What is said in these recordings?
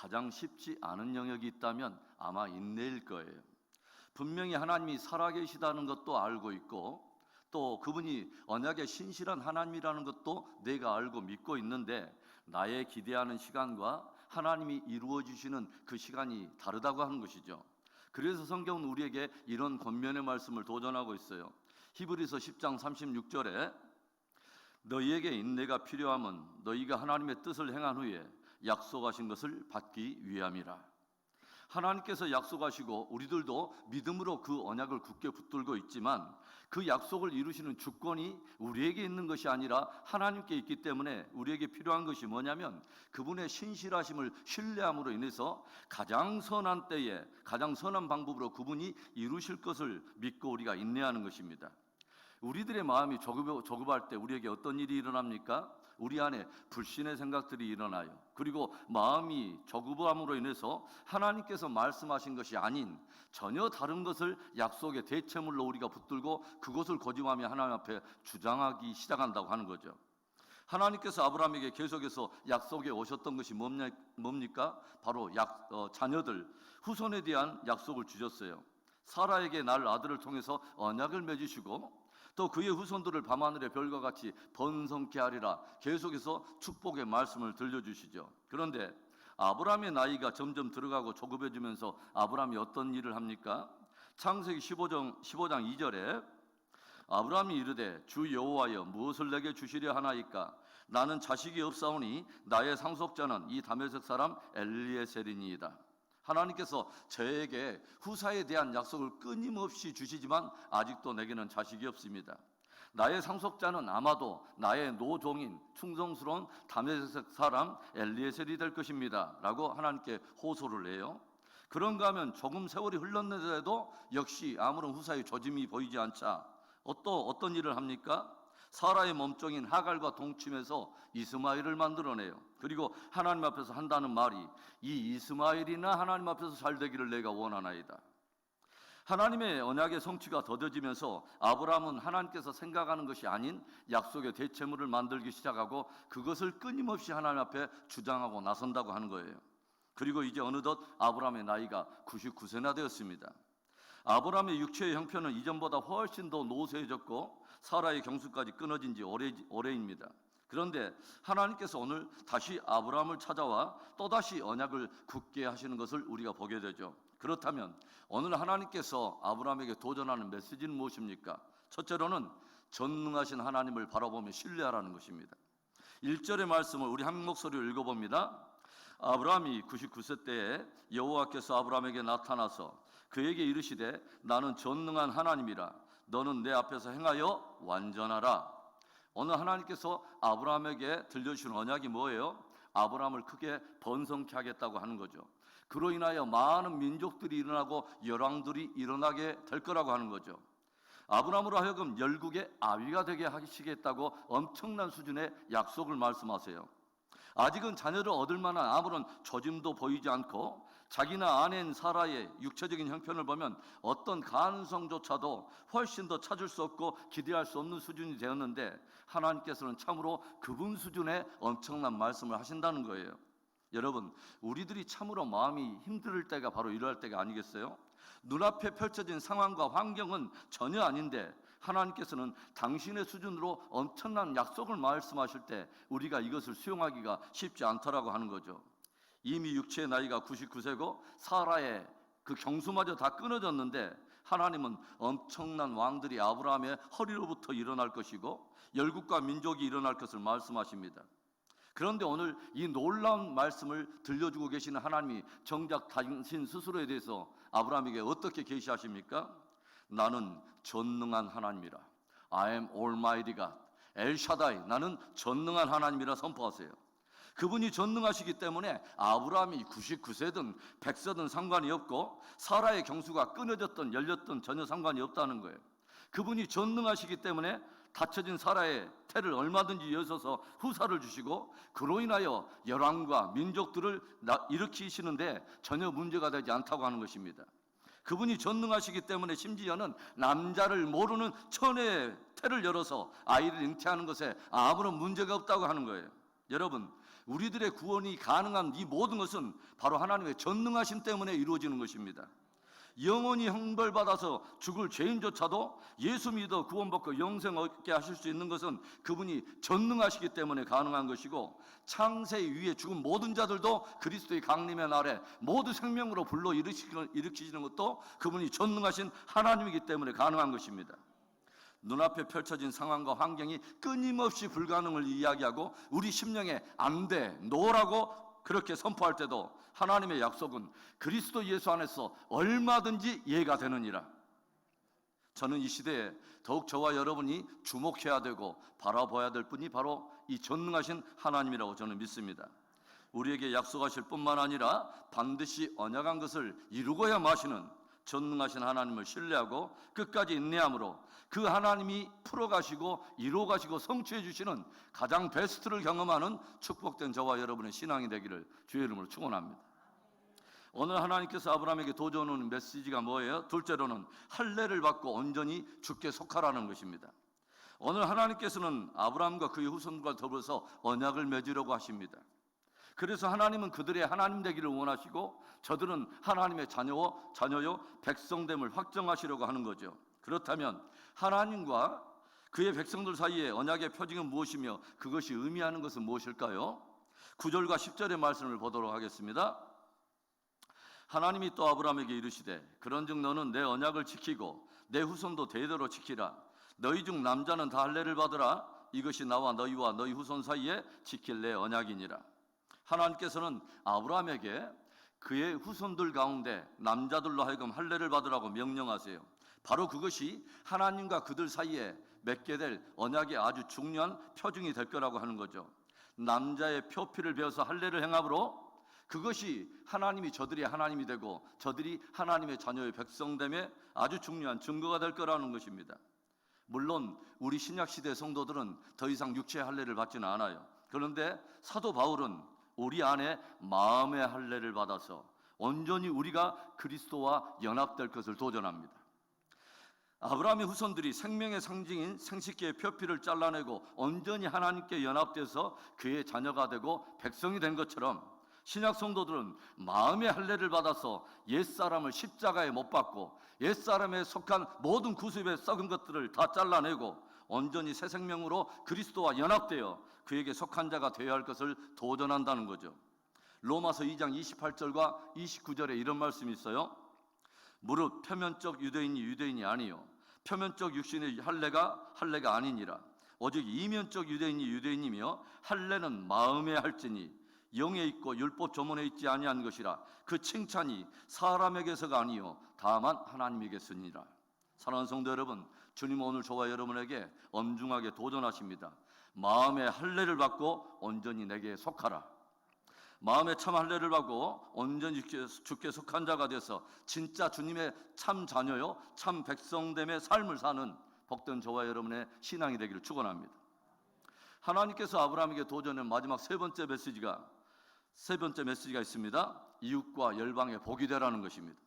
가장 쉽지 않은 영역이 있다면 아마 인내일 거예요. 분명히 하나님이 살아계시다는 것도 알고 있고 또 그분이 언약의 신실한 하나님이라는 것도 내가 알고 믿고 있는데 나의 기대하는 시간과 하나님이 이루어 주시는 그 시간이 다르다고 하는 것이죠. 그래서 성경은 우리에게 이런 권면의 말씀을 도전하고 있어요. 히브리서 10장 36절에 너희에게 인내가 필요함은 너희가 하나님의 뜻을 행한 후에 약속하신 것을 받기 위함이라. 하나님께서 약속하시고 우리들도 믿음으로 그 언약을 굳게 붙들고 있지만 그 약속을 이루시는 주권이 우리에게 있는 것이 아니라 하나님께 있기 때문에 우리에게 필요한 것이 뭐냐면 그분의 신실하심을 신뢰함으로 인해서 가장 선한 때에 가장 선한 방법으로 그분이 이루실 것을 믿고 우리가 인내하는 것입니다. 우리들의 마음이 조급할 때 우리에게 어떤 일이 일어납니까? 우리 안에 불신의 생각들이 일어나요. 그리고 마음이 조급함으로 인해서 하나님께서 말씀하신 것이 아닌 전혀 다른 것을 약속의 대체물로 우리가 붙들고 그것을 고집하며 하나님 앞에 주장하기 시작한다고 하는 거죠. 하나님께서 아브라함에게 계속해서 약속에 오셨던 것이 뭡니까? 바로 자녀들, 후손에 대한 약속을 주셨어요. 사라에게 날 아들을 통해서 언약을 맺으시고 또 그의 후손들을 밤하늘의 별과 같이 번성케 하리라 계속해서 축복의 말씀을 들려주시죠. 그런데 아브라함의 나이가 점점 들어가고 조급해지면서 아브라함이 어떤 일을 합니까? 창세기 15장 2절에 아브라함이 이르되 주 여호와여 무엇을 내게 주시려 하나이까? 나는 자식이 없사오니 나의 상속자는 이 다메섹 사람 엘리에셀이니이다. 하나님께서 저에게 후사에 대한 약속을 끊임없이 주시지만 아직도 내게는 자식이 없습니다. 나의 상속자는 아마도 나의 노종인 충성스러운 다메섹 사람 엘리에셀이 될 것입니다 라고 하나님께 호소를 해요. 그런가 하면 조금 세월이 흘렀는데도 역시 아무런 후사의 조짐이 보이지 않자 또 어떤 일을 합니까? 사라의 몸종인 하갈과 동침해서 이스마엘을 만들어내요. 그리고 하나님 앞에서 한다는 말이 이 이스마엘이나 하나님 앞에서 잘 되기를 내가 원하나이다. 하나님의 언약의 성취가 더뎌지면서 아브라함은 하나님께서 생각하는 것이 아닌 약속의 대체물을 만들기 시작하고 그것을 끊임없이 하나님 앞에 주장하고 나선다고 하는 거예요. 그리고 이제 어느덧 아브라함의 나이가 99세나 되었습니다. 아브라함의 육체의 형편은 이전보다 훨씬 더 노쇠해졌고 사라의 경수까지 끊어진 지 오래입니다. 그런데 하나님께서 오늘 다시 아브라함을 찾아와 또다시 언약을 굳게 하시는 것을 우리가 보게 되죠. 그렇다면 오늘 하나님께서 아브라함에게 도전하는 메시지는 무엇입니까? 첫째로는 전능하신 하나님을 바라보며 신뢰하라는 것입니다. 1절의 말씀을 우리 한 목소리로 읽어봅니다. 아브라함이 99세 때에 여호와께서 아브라함에게 나타나서 그에게 이르시되 나는 전능한 하나님이라 너는 내 앞에서 행하여 완전하라. 오늘 하나님께서 아브라함에게 들려주신 언약이 뭐예요? 아브라함을 크게 번성케 하겠다고 하는 거죠. 그로 인하여 많은 민족들이 일어나고 열왕들이 일어나게 될 거라고 하는 거죠. 아브라함으로 하여금 열국의 아위가 되게 하시겠다고 엄청난 수준의 약속을 말씀하세요. 아직은 자녀를 얻을 만한 아무런 조짐도 보이지 않고 자기나 아내인 사라의 육체적인 형편을 보면 어떤 가능성조차도 훨씬 더 찾을 수 없고 기대할 수 없는 수준이 되었는데 하나님께서는 참으로 그분 수준의 엄청난 말씀을 하신다는 거예요. 여러분, 우리들이 참으로 마음이 힘들 때가 바로 이럴 때가 아니겠어요? 눈앞에 펼쳐진 상황과 환경은 전혀 아닌데 하나님께서는 당신의 수준으로 엄청난 약속을 말씀하실 때 우리가 이것을 수용하기가 쉽지 않더라고 하는 거죠. 이미 육체의 나이가 99세고 사라의 그 경수마저 다 끊어졌는데 하나님은 엄청난 왕들이 아브라함의 허리로부터 일어날 것이고 열국과 민족이 일어날 것을 말씀하십니다. 그런데 오늘 이 놀라운 말씀을 들려주고 계시는 하나님이 정작 당신 스스로에 대해서 아브라함에게 어떻게 계시하십니까? 나는 전능한 하나님이라. I am Almighty God. 엘샤다이, 나는 전능한 하나님이라 선포하세요. 그분이 전능하시기 때문에 아브라함이 99세든 100세든 상관이 없고 사라의 경수가 끊어졌든 열렸든 전혀 상관이 없다는 거예요. 그분이 전능하시기 때문에 닫혀진 사라의 태를 얼마든지 여셔서 후사를 주시고 그로 인하여 열왕과 민족들을 일으키시는데 전혀 문제가 되지 않다고 하는 것입니다. 그분이 전능하시기 때문에 심지어는 남자를 모르는 처녀의 태를 열어서 아이를 잉태하는 것에 아무런 문제가 없다고 하는 거예요. 여러분, 우리들의 구원이 가능한 이 모든 것은 바로 하나님의 전능하심 때문에 이루어지는 것입니다. 영원히 형벌받아서 죽을 죄인조차도 예수 믿어 구원받고 영생 얻게 하실 수 있는 것은 그분이 전능하시기 때문에 가능한 것이고, 창세 위에 죽은 모든 자들도 그리스도의 강림의 날에 모두 생명으로 불러 일으키시는 것도 그분이 전능하신 하나님이기 때문에 가능한 것입니다. 눈앞에 펼쳐진 상황과 환경이 끊임없이 불가능을 이야기하고 우리 심령에 안 돼, 노라고 그렇게 선포할 때도 하나님의 약속은 그리스도 예수 안에서 얼마든지 이해가 되느니라. 저는 이 시대에 더욱 저와 여러분이 주목해야 되고 바라봐야 될 분이 바로 이 전능하신 하나님이라고 저는 믿습니다. 우리에게 약속하실 뿐만 아니라 반드시 언약한 것을 이루고야 마시는 전능하신 하나님을 신뢰하고 끝까지 인내함으로 그 하나님이 풀어가시고 이루어가시고 성취해 주시는 가장 베스트를 경험하는 축복된 저와 여러분의 신앙이 되기를 주의 이름으로 축원합니다. 오늘 하나님께서 아브라함에게 도전하는 메시지가 뭐예요? 둘째로는 할례를 받고 온전히 주께 속하라는 것입니다. 오늘 하나님께서는 아브라함과 그의 후손과 더불어서 언약을 맺으려고 하십니다. 그래서 하나님은 그들의 하나님 되기를 원하시고 저들은 하나님의 자녀요 백성됨을 확정하시려고 하는 거죠. 그렇다면 하나님과 그의 백성들 사이에 언약의 표징은 무엇이며 그것이 의미하는 것은 무엇일까요? 9절과 10절의 말씀을 보도록 하겠습니다. 하나님이 또 아브라함에게 이르시되 그런즉 너는 내 언약을 지키고 내 후손도 대대로 지키라. 너희 중 남자는 다 할례를 받으라. 이것이 나와 너희와 너희 후손 사이에 지킬 내 언약이니라. 하나님께서는 아브라함에게 그의 후손들 가운데 남자들로 하여금 할례를 받으라고 명령하세요. 바로 그것이 하나님과 그들 사이에 맺게 될 언약의 아주 중요한 표징이 될 거라고 하는 거죠. 남자의 표피를 베어서 할례를 행함으로 그것이 하나님이 저들이 하나님이 되고 저들이 하나님의 자녀의 백성됨에 아주 중요한 증거가 될 거라는 것입니다. 물론 우리 신약시대 성도들은 더 이상 육체의 할례를 받지는 않아요. 그런데 사도 바울은 우리 안에 마음의 할례를 받아서 온전히 우리가 그리스도와 연합될 것을 도전합니다. 아브라함의 후손들이 생명의 상징인 생식기의 표피를 잘라내고 온전히 하나님께 연합돼서 그의 자녀가 되고 백성이 된 것처럼 신약 성도들은 마음의 할례를 받아서 옛사람을 십자가에 못 박고 옛사람에 속한 모든 구습의 썩은 것들을 다 잘라내고 온전히 새 생명으로 그리스도와 연합되어 그에게 속한 자가 되어야 할 것을 도전한다는 거죠. 로마서 2장 28절과 29절에 이런 말씀이 있어요. 무릇 표면적 유대인이 유대인이 아니요 표면적 육신의 할례가 아니니라. 오직 이면적 유대인이 유대인이며 할례는 마음에 할지니 영에 있고 율법 조문에 있지 아니한 것이라. 그 칭찬이 사람에게서가 아니요 다만 하나님에게서니라. 사랑하는 성도 여러분, 주님은 오늘 저와 여러분에게 엄중하게 도전하십니다. 마음의 할례를 받고 온전히 내게 속하라. 마음의 참 할례를 받고 온전히 주께 속한 자가 돼서 진짜 주님의 참 자녀요 참 백성됨의 삶을 사는 복된 저와 여러분의 신앙이 되기를 축원합니다. 하나님께서 아브라함에게 도전한 마지막 세 번째 메시지가 있습니다. 이웃과 열방의 복이 되라는 것입니다.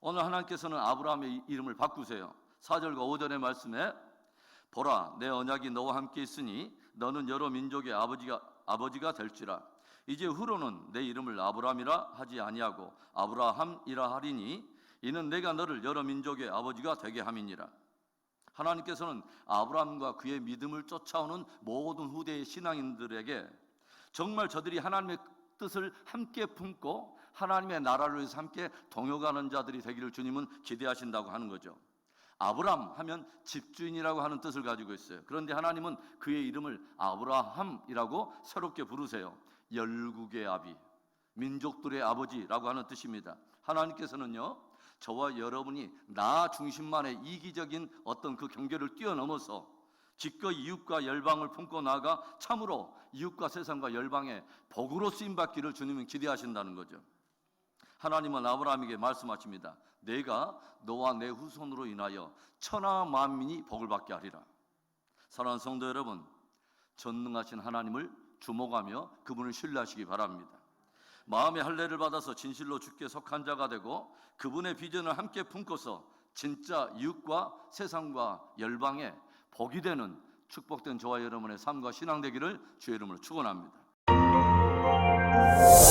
오늘 하나님께서는 아브라함의 이름을 바꾸세요. 4절과 5절의 말씀에 보라 내 언약이 너와 함께 있으니 너는 여러 민족의 아버지가 될지라. 이제 후로는 내 이름을 아브라함이라 하지 아니하고 아브라함이라 하리니 이는 내가 너를 여러 민족의 아버지가 되게 함이니라. 하나님께서는 아브라함과 그의 믿음을 쫓아오는 모든 후대의 신앙인들에게 정말 저들이 하나님의 뜻을 함께 품고 하나님의 나라를 위해서 함께 동역하는 자들이 되기를 주님은 기대하신다고 하는 거죠. 아브람 하면 집주인이라고 하는 뜻을 가지고 있어요. 그런데 하나님은 그의 이름을 아브라함이라고 새롭게 부르세요. 열국의 아비, 민족들의 아버지라고 하는 뜻입니다. 하나님께서는요 저와 여러분이 나 중심만의 이기적인 어떤 그 경계를 뛰어넘어서 기꺼이 이웃과 열방을 품고 나아가 참으로 이웃과 세상과 열방의 복으로 쓰임받기를 주님은 기대하신다는 거죠. 하나님은 아브라함에게 말씀하십니다. 내가 너와 내 후손으로 인하여 천하 만민이 복을 받게 하리라. 사랑하는 성도 여러분, 전능하신 하나님을 주목하며 그분을 신뢰하시기 바랍니다. 마음의 할례를 받아서 진실로 주께 속한 자가 되고 그분의 비전을 함께 품고서 진짜 이웃과 세상과 열방의 복이 되는 축복된 저와 여러분의 삶과 신앙 되기를 주의 이름으로 축원합니다. 주세요.